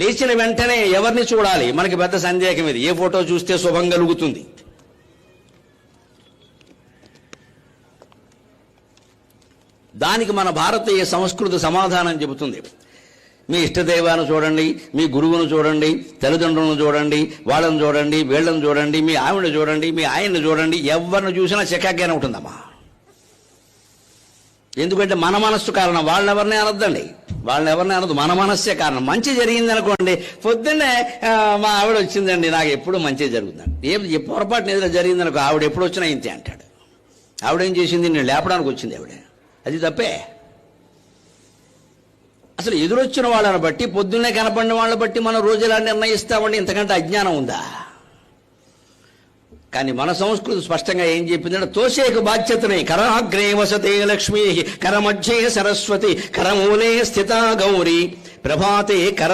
లేచిన వెంటనే ఎవరిని చూడాలి? మనకి పెద్ద సందేహం ఇది. ఏ ఫోటో చూస్తే శుభం కలుగుతుంది? దానికి మన భారతీయ సంస్కృతి సమాధానం చెబుతుంది. మీ ఇష్టదైవాన్ని చూడండి, మీ గురువును చూడండి, తల్లిదండ్రులను చూడండి, వాళ్ళని చూడండి, వీళ్ళని చూడండి, మీ ఆవిడని చూడండి, మీ ఆయన్ని చూడండి, ఎవరిని చూసినా చక్కగానే ఉంటుందమ్మా. ఎందుకంటే మన మనస్సు కారణం. వాళ్ళెవరిని అనొద్దండి, వాళ్ళెవరిని అనొద్దు, మన మనస్సే కారణం. మంచి జరిగింది అనుకోండి, పొద్దున్నే మా ఆవిడ వచ్చిందండి, నాకు ఎప్పుడు మంచి జరుగుతుందండి. ఏ పొరపాటున ఏదైనా జరిగిందనుకో, ఆవిడ ఎప్పుడు వచ్చినా ఇంతే అంటాడు. ఆవిడేం చేసింది? నేను లేపడానికి వచ్చింది ఆవిడ. అది తప్పే. అసలు ఎదురొచ్చిన వాళ్ళని బట్టి, పొద్దున్నే కనపడిన వాళ్ళని బట్టి మనం రోజు ఎలా నిర్ణయిస్తామండి? ఇంతకంటే అజ్ఞానం ఉందా? కానీ మన సంస్కృతి స్పష్టంగా ఏం చెప్పిందంటే, తోసేకు బాధ్యతని కరాగ్రే వసతే లక్ష్మీ, కరమధ్యే సరస్వతి, కరమూలే స్థితా గౌరీ, ప్రభాతే కర